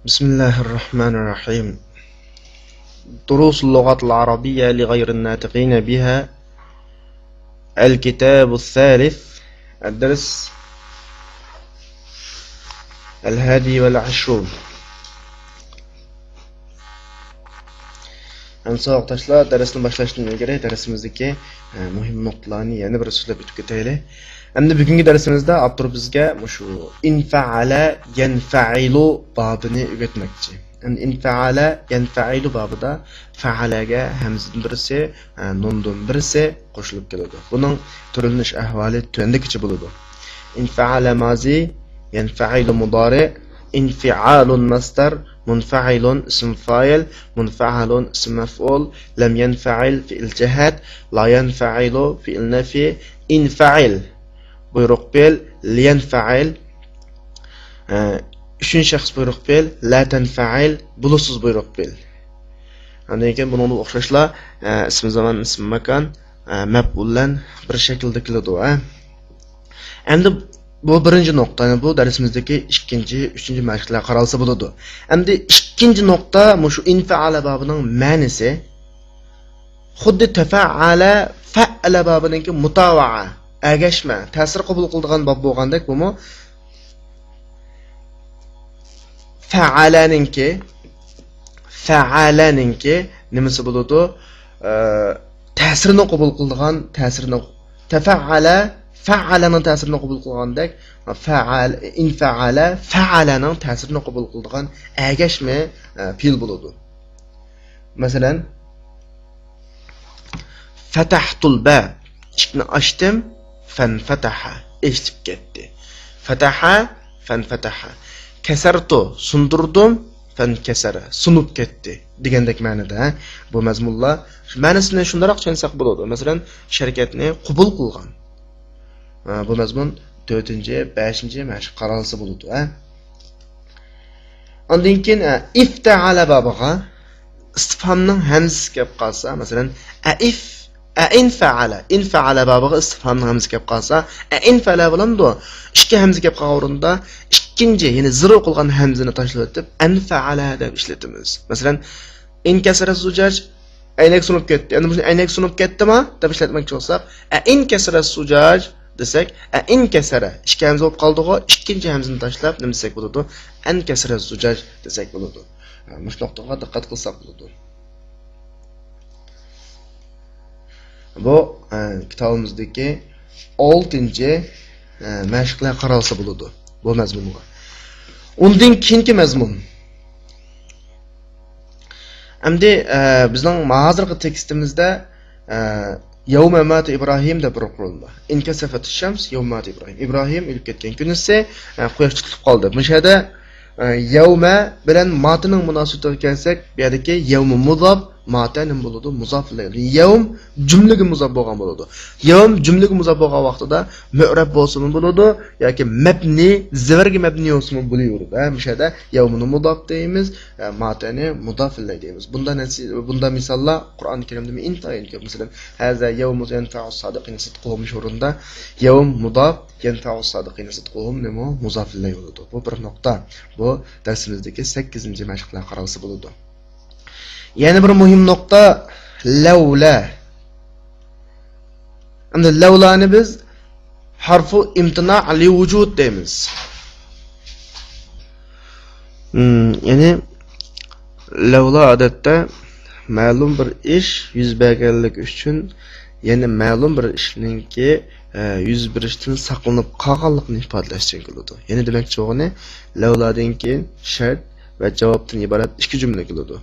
بسم الله الرحمن الرحيم. دروس اللغة العربية لغير الناطقين بها. الكتاب الثالث، الدرس 21. Amsa arkadaşlar, dersini başlaştığından ilgili dersimizdeki muhim noktalarını yeni bir süzüp ötüp ketayli. Endi bugungi dersimizde Abdur bizga şu infa'ala yanfa'ilu babını öğretmekçi. Endi infa'ala yanfa'ilu babida fa'alaga hamzadan birisi, nundan birisi qo'shilib keladi. Buning turilish ahvoli tuandikicha bo'ladi. Infa'ala mazi, yanfa'ilu mudari, infa'alun masdar, منفعل اسم فاعل، منفعل اسم مفعول، لم ينفعل فعل جهاد، لا ينفعل فعل نفي، انفعل buyruq fe'l، liyanfa'il üçüncü şəxs buyruq fe'l، la tanfa'il bulutsuz buyruq fe'l. Ondan keyin bunun o'xshashlar ism zaman, ism makan, maf'ullan bir shaklda keladi. Endi bu birinci nokta, yani bu dersimizdeki ikinci, üçüncü mashqlar qaralsa bo'ladi. Endi ikinci nokta şu infa'ala babının ma'nisi xuddi tafa'ala fa'ala babınınki mutava'a, agashma, ta'sir qabul qiladigan bob bo'lgandek, bu mu fa'alaninki nimasi bo'ladi? Ta'sirini qabul qiladigan, ta'sirini tafa'ala fa'alaning ta'sirini qabul qilgandek, fa'al infa'ala fa'alaning ta'sirini qabul qiladigan agashma fe'l bo'ladi. Masalan, fatahtul ba, eshikni ochdim, fanfataha, eshitib ketdi. Fataha, fanfataha. Kasartu, sundurdim, fankasara, sunib ketdi degandek ma'noda. Bu mazmunlar ma'nosini shunday tushunsak bo'ladi. Masalan, sharikatni qabul qilgan. Bu mazmun 4-5 mashq qaralsa bo'ladi. Ondan keyin ifta'ala babiga istifhamning hamzasi kelib qolsa, masalan, infa'ala babiga istifhamning hamzasi kelib qolsa, infa'ala bo'landi. Ikki hamza kelib qolgan o'rinda ikkinchi, ya'ni zir o'qilgan hamzani tashlab o'tib, anfa'ala deb ishlatamiz. Masalan, inkasara sujaj, aynak sunib ketdi. Endi buni aynak sunib ketdimi deb ishlatmoqchi bo'lsak, inkasara sujaj desak, inkasara ikki hamza bo'lib qoldi-ku, ikkinchi hamzani tashlab nima desak bo'ladi? Ankasara sujaj desak bo'ladi. Mush nuqtaga diqqat qilsak bo'ladi. Bu kitobimizdagi 6-chi mashqlar qaralsa bo'ladi bu mazmunga. Undan keyingi mazmun. Endi bizning hozirgi tekstimizda Yawma mata İbrahim deb qurildi. Inkasafat shams yawma mata İbrahim. İbrahim o'lib ketgan kuni esa quyosh tutilib qoldi. Bu yerda yawma bilan mataning munosabatiga kelsak, bu yerdagi yawm mudaf, mata nim bo'ladi? Muzof ilayhi. Yawm jumlaga muzof bo'lgan bo'ladi. Yawm jumlaga muzof bo'lgan vaqtida mu'rab bo'lsa-mi bo'ladi yoki mabni, zavarga mabni bo'lsa-mi bo'laveradi. Bu yerda yawmni muzof deymiz, matani muzof ilayhi deymiz. Bunda misollar Qur'oni Karimda intayin ko'p. Masalan, haza yawmu yanfa'us sadiqin sidquhum shurunda yawm muzof yanfa'us sadiqin sidquhum nima muzof ilayhi bo'ladi. Bu bir nuqta. Bu darsimizdagi 8-chi mashqlar qaralsa bo'ladi. Yani bir muhim nokta lavla. Endi lavlani biz harfu imtina' li vujud deymiz. Yani lavla odatda ma'lum bir ish yuz berganlik uchun, yani ma'lum bir ishninki yuz berishdan saqlanib qolganlikni ifodalashga keladi. Yani demakchi o'g'ini lavladan keyin shart ve javobdan iborat ikki jumla keladi.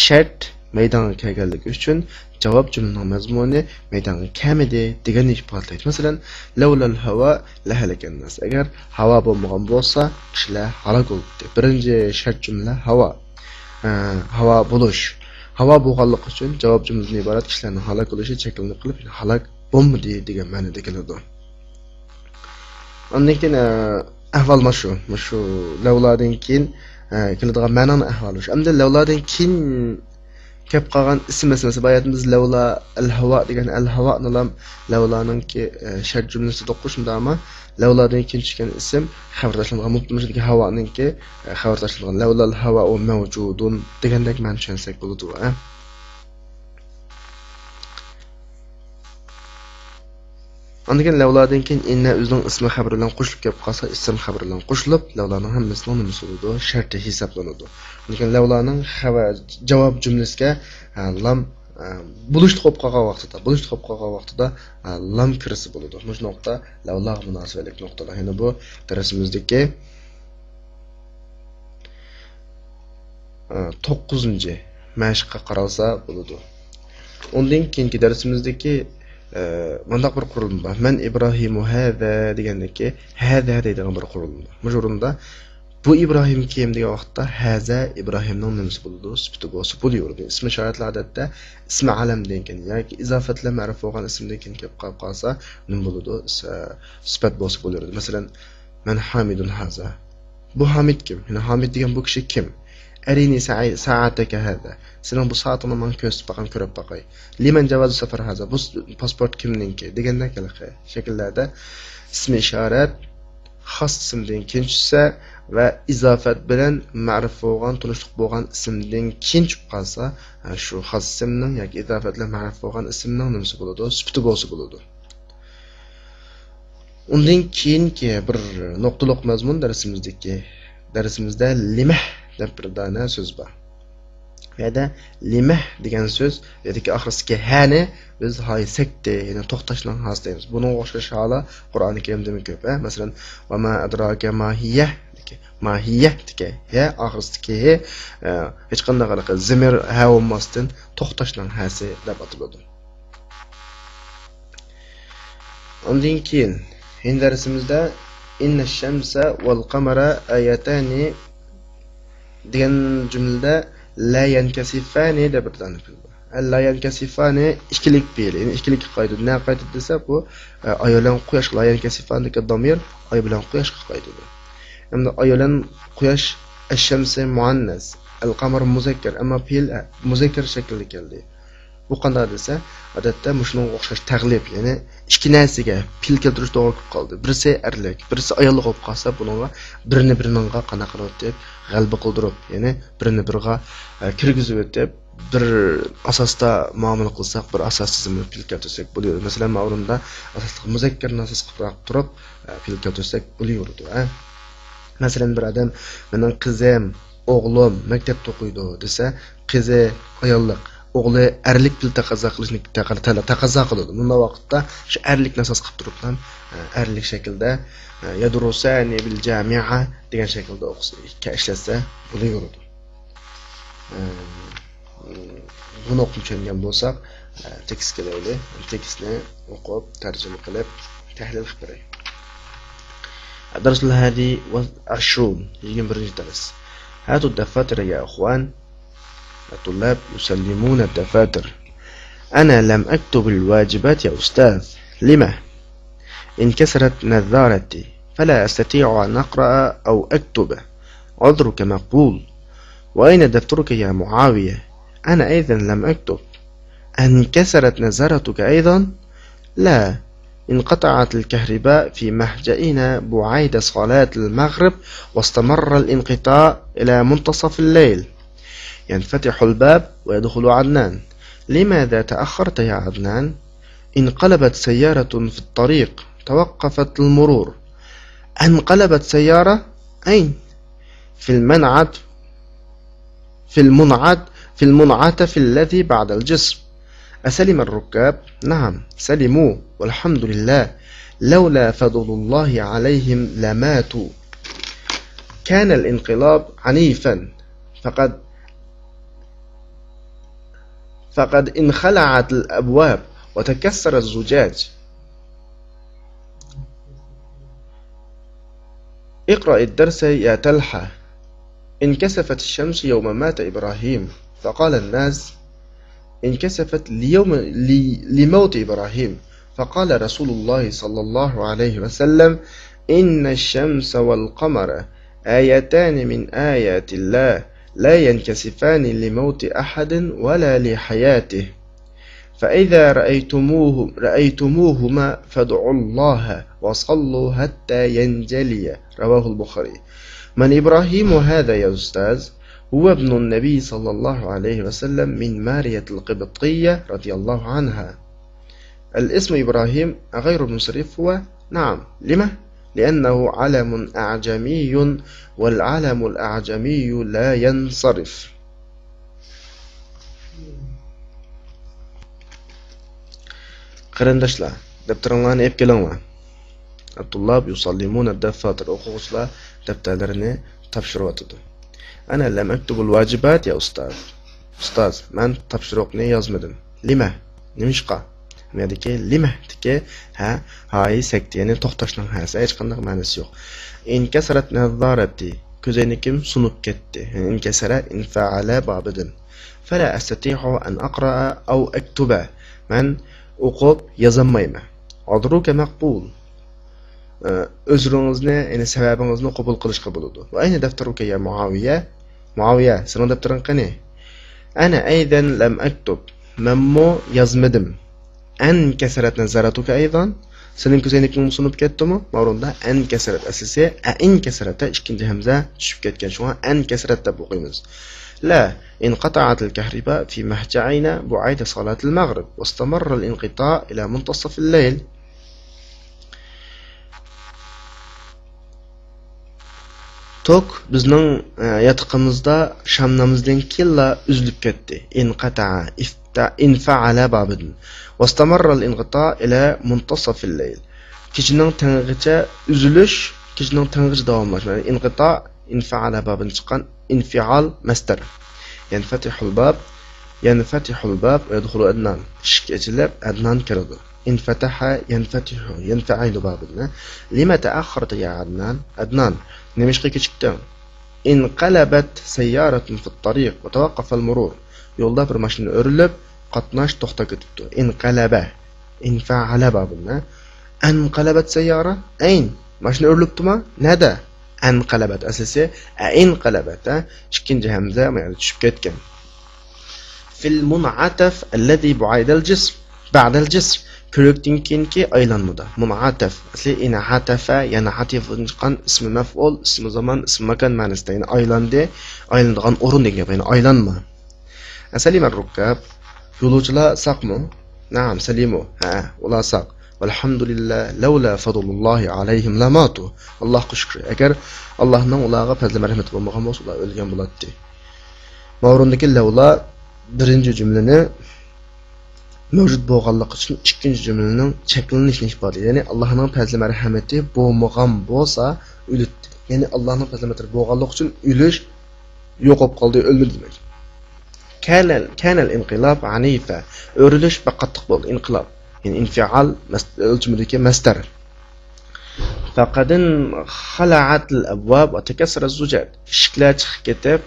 Shart maydonga kelganligi uchun javob jumlaning mazmuni maydonga kelmadi deganni ifodalaydi. Masalan, lavlal havo lahalakan nas. Agar havo bo'lmagan bo'lsa, kishilar halok bo'ldi. Birinchi shart jumla havo. Havo bo'lish. Havo bo'lganligi uchun javob jumladan iborat kishilarning halok bo'lishi cheklanib qilib, halok bo'lmadi degan ma'noda keladi. Ondan keyin ahvol shu lavladan keyin keladigan ma'noni ahvoli. Endi lavladan keyin kelib qolgan ism masalasi bayatimiz lavla al havo degan al havo nilam lavlaninki shart jumlasida o'qishimda ama lavladan keyin tushgan ism xabar tashlangan mubtadagi havoninki xabar tashlangan lavla al havo mavjudun degandek ma'no tushunsak bo'ladi. Ondan lavladan keyin inna o'zining ismi xabar bilan qo'shilib kelib qolsa, ism xabar bilan qo'shilib, lavlaning hammasining nimasi bo'ladi? Sharti hisoblanadi. Ondan lavlaning xabar javob jumlasiga lam bulishib qolgan vaqtida lam kirisi bo'ladi. Mush nuqta lavla munosabatlik nuqtalar. Ya'ni bu darsimizdagi 9-mashqqa qaralsa bo'ladi. Undan keyingi darsimizdagi mandaq bir qurilma bor. Men Ibrohimu hada degandagi hada deydigan bir qurilma bor. Bu o'rinda bu Ibrohim kim degan vaqtda haza Ibrohimning nimasi bo'ladi? Sifati bo'lsa bo'laveradi. Ismi shoratlar odatda ismi alamdan keyin yoki izofatlar ma'ruf bo'lgan ismdan keyin kelib qolsa, nima bo'ladi? Sifat bo'lsa bo'laveradi. Masalan, men Hamidun haza. Bu Hamid kim? Ya'ni Hamid degan bu kishi kim? Arini sa'ataka hada. Sening bu soatini men ko'rib boqay. Liman javozi safar haza. Bu pasport kimningki? Degandek shakllarda ismi ishorat xos ismdan keyin tushsa va izofat bilan ma'ruf bo'lgan, tunishliq bo'lgan ismdan keyin tushib qolsa, shu xos ismning yoki izofatlar ma'ruf bo'lgan ismning nimasi bo'ladi? Sifati bo'lsa bo'ladi. Undan keyingi bir nuqtaliq mazmun darsimizda limah deb bir dona so'z bor. Ya'ni limah degan so'z yoki oxirgi hani biz haysakdi, ya'ni to'xtashning has deymiz. Buning o'xshash holi Qur'oni Karimda ko'p. Masalan, va ma adraka mahiyya deke ya oxirgi hech qanday qanaqa zamir ha bo'lmasdan to'xtashning hasi deb ataladi. Undan keyin darsimizda inna shamsa wal qamara ayatani degan jumlada la yankasifani deb aytiladi. La yankasifani ikkilik fe'l, ya'ni ikkilik qoida. Ne qoida desa bu oy bilan quyosh la yankasifani degan domir oy bilan quyoshga qoidadi. Endi oy bilan quyosh ash-shamsi muannas, al-qamar muzakkar, ammo fe'l muzakkar shaklda keldi. Bu qanday desa, odatda mushunga o'xshash taglib, ya'ni ikki narsaga fe'l keltirish to'g'ri kelib qoldi. Birisi erlik, birisi ayollik bo'lib qolsa, buningga birini-birininga qanaqa qilib deb g'alba qildirib, ya'ni birini-biriga kirgizib o'tib, bir asosda muomala qilsak, bir asos tizimni fe'l keltirsak bo'ladi. Masalan, ma'lumda asosli muzakkarni asos qilib turib, fe'l keltirsak bo'laveradi. Masalan, bir odam mening qizim, o'g'lim maktabda o'qiydi desa, qizi ayollik, o'g'li erlik pul taqozo qilishni taqozo qiladi. Bunday vaqtda shu erlikni asos qilib turib ham erlik shaklda yadrusani bil jami'a degan shaklda ishlatsa bo'laveradi. Buni o'qib tushungan bo'lsak, tekstga deyli, tekstni o'qib, tarjima qilib, tahlil qilib beray. الدرس الهادي والعشرون يجي برنج درس. هاتوا الدفاتر يا أخوان. الطلاب يسلمون الدفاتر. أنا لم أكتب الواجبات يا أستاذ. لما؟ انكسرت نظارتي فلا أستطيع أن أقرأ أو أكتب. عذرك مقبول. وأين دفترك يا معاوية؟ أنا أيضا لم أكتب. انكسرت نظارتك أيضا؟ لا، انقطعت الكهرباء في مهجئنا بعيد صلاة المغرب واستمر الانقطاع إلى منتصف الليل. ينفتح الباب ويدخل عدنان. لماذا تأخرت يا عدنان؟ انقلبت سيارة في الطريق، توقفت المرور. انقلبت سيارة؟ أين؟ في المنعطف الذي بعد الجسر. أسلم الركاب؟ نعم سلموا والحمد لله، لولا فضل الله عليهم لماتوا. كان الانقلاب عنيفا فقد انخلعت الأبواب وتكسر الزجاج. اقرأ الدرس يا تلحة. انكسفت الشمس يوم مات إبراهيم، فقال الناس انكسفت لموت إبراهيم، فقال رسول الله صلى الله عليه وسلم إن الشمس والقمر آيتان من آيات الله لا ينكسفان لموت أحد ولا لحياته فإذا رأيتموهما فادعوا الله وصلوا حتى ينجلي رواه البخاري. من إبراهيم هذا يا أستاذ؟ هو ابن النبي صلى الله عليه وسلم من مارية القبطية رضي الله عنها. الاسم إبراهيم غير منصرف هو؟ نعم. لما؟ لأنه علم أعجمي والعلم الأعجمي لا ينصرف. Qarindoshlar, daftaringlarni olib kelinglar. Abdulloh yusallimuna ad-daftar o'quvchilar daftarlarini topshiryotdi. Ana lam aktubul vajibat ya ustaz. Ustoz, men topshiriqni yozmadim. Lima? Nimishqa? Meniki lima deki hay sakti, ya'ni to'xtashning hasi hech qanday ma'nosi yo'q. Inkasarat nazarati, ko'zaynikim sunib ketdi. Inkasara infa'ala babidan. Fala astati'u an aqra'a aw aktuba. Men o'qib yozolmayman. Adruka maqbul. O'zringizni, ya'ni sababingizni qabul qilishga bo'ladi. Va ayni daftaruka ya Muaviya. Muaviya, sening daftaring qani? Ana aydan lam aktub. Menmo yozmadim. An kasarat nazaratuka aydan. Sening ko'zayniking sunib ketdimi? Ma'runda an kasarat asli in kasarata ikkinchi hamza tushib ketgan. Shunga an kasarat deb o'qiymiz. لا انقطعت الكهرباء في مهجعنا بعد صلاة المغرب واستمر الانقطاع إلى منتصف الليل. Tok bizning yatqimizda shamnamizdan kella uzilib ketdi. Inqata'a infa'ala babidin. Wastamarra al-inqita' ila muntasaf al-layl. Kechining tang'icha uzilish, kechining tang'icha davomlashadi. Inqita' infa'ala babin chiqqan infial masdar. ينفتح الباب ويدخل أدنان. eshik ochilib Adnan kiradi. Infataha yanfatihu yanfa'ilu babina. Lima ta'akhkharta ya Adnan? Adnan, nimishqa kechikding? Inqalabat sayyaratun fi at-tariq wa tawaqqafa al-murur. Yo'lda bir mashina o'rilib, qatnash to'xtab ketibdi. Inqalaba infa'ala babina. Anqalabat sayyara? Ayn mashina o'rilibdimi? Nada? Anqalabat asli inqalabat ikkinchi hamza ya'ni tushib ketgan. Fil mun'ataf alladhi bu'ayda al-jism ba'da al-jisr. Ko'rikdan keyingi aylanmada. Mun'ataf asli in'atafa yana hatifun chiqqan ismi maf'ul, ismi zaman, ismi makan ma'nosida. Ya'ni aylandi, aylanadigan o'rin degan gap, ya'ni aylanma. Asalim ar-rukkab, yo'lovchilar saqmi? Na'am, salimu. Ular saq. Valhamdulillah laula fadlullohi alayhim lamatu. Allohga shukr. Agar Allohning ularga fazli marhamati bo'lmagan bo'lsa, ular o'lgan bo'lardi. Mavrundagi lavla birinchi jumlani mavjud bo'lganligi uchun ikkinchi jumlaning cheklanishini ifodalaydi. Ya'ni Allohning fazli marhamati bo'lmagan bo'lsa, o'ldi. Ya'ni Allohning fazli marhamati bo'lganligi uchun o'lish yo'qolib qoldi, o'ldi demak. Kanal inqilab anifa. O'rilish qattiq bo'ldi, inqilob. Yani infial ölçümündeki mastar. Faqad khala'at al-abwab wa takasara az-zujaj. Eshiklar chiqib ketib,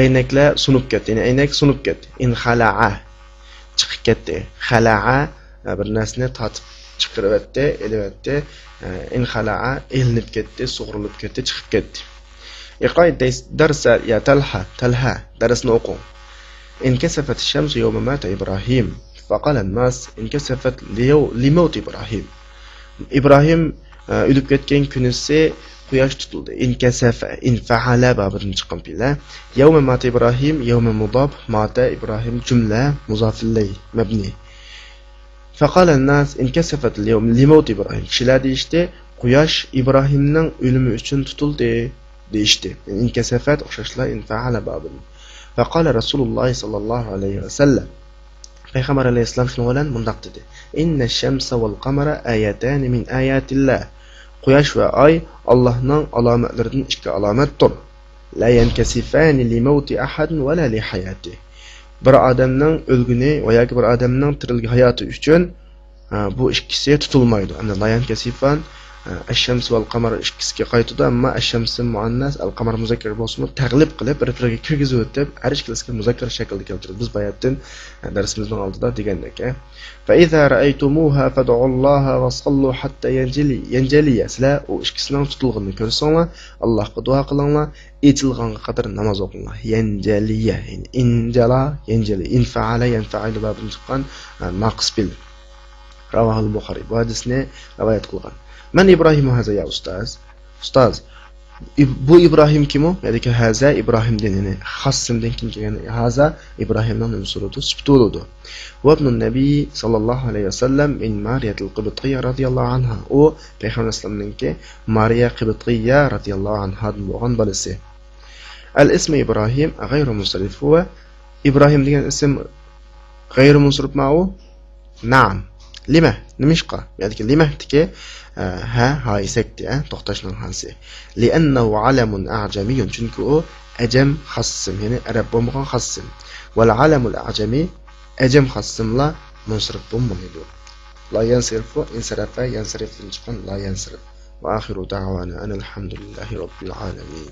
aynaklar sunib ketdi. Ya'ni aynak sunib ketdi. In khala'a chiqib ketdi. Khala'a bir narsani tatib chiqaribdi, elibdi. In khala'a elinib ketdi, sug'urilib ketdi, chiqib ketdi. Iqra darsa ya Talha darsni o'qi. Inkasafat ash-shams yawma mata Ibrahim. فقال الناس انكسفت لموت إبراهيم. إبراهيم ölüp ketken günüse quyosh tutildi. Inkasafa infa'ala babidan chiqqan pilla. Yawma mata İbrahim, yawma mudaf, mata İbrahim jumla mudaf ilay mabni. فقال الناس انكسفت اليوم لموت إبراهيم. Kishilar deyishdi, quyosh İbrahimning o'limi uchun tutildi deyishdi. Inkasafat o'xshashlar infa'ala babidan. فقال رسول الله صلى الله عليه وسلم. Peygamber aleyhisselam şunu olan mundaq dedi. İnne şemse vel kamera ayatan min ayatillah. Quyosh va oy Allohning alomatlaridan ikki alomatdir. La yankasifani li mauti ahadin va la li hayati. Bir odamning o'lguni va yoki bir odamning tirilgan hayoti uchun bu ikkisi tutilmaydi. Ana la yankasifan الشمس والقمر ikkisiga qaytadi, ammo ash-shams muannas, al-qamar muzakkar bo'lsa-mu taglib qilib bir-biriga kirgizib o'tib, har ikkalasiga muzakkar shaklda keltirdi. Biz bayatdan darsimizning oldida degandek. Fa iza ra'aytumuha fad'ullaha wa sallu hatta yanjali. Sizlar o ikkisining tutilganini ko'rsanglar, Allohga duo qilinglar, etilganga qadar namoz o'qinglar. Yanjaliya, ya'ni injala, yanjali, infa'ala, yanfa'ilu babini chiqqan naqs bil. Ravahul Buxoriy. Bu hadisni rivoyat qilgan. Man İbrahim haza ya ustaz? Ustaz, bu İbrahim kim o? Yani ki haza İbrahim denini xassimden kim kelgan? Haza İbrahimdan umsurudu, sübtuludu. Ve ibnun Nebi sallallahu aleyhi ve sellem min Mariyatul Qibtiyya radiyallahu anha. O Peygamber sallallahu ki Mariya Qibtiyya radiyallahu anha bo'lgan balasi. Al ismi İbrahim gayru musrif. Ve İbrahim degan isim gayru musrif ma'u? Naam. Lima? Nimishqa? Yani ki lima tiki ha haysakti, to'xtashning hansi. Li'annahu alamun a'jamiyyun, chunki u ajam xassim, ya'ni arab bo'lmagan xassim. Wal alamul a'jami ajam xassimla munsirif bo'lmaydi. La yansirifu insarafa yansirifdan chiqqan la yansirif. Va axiru da'wana alhamdulillahi robbil alamin.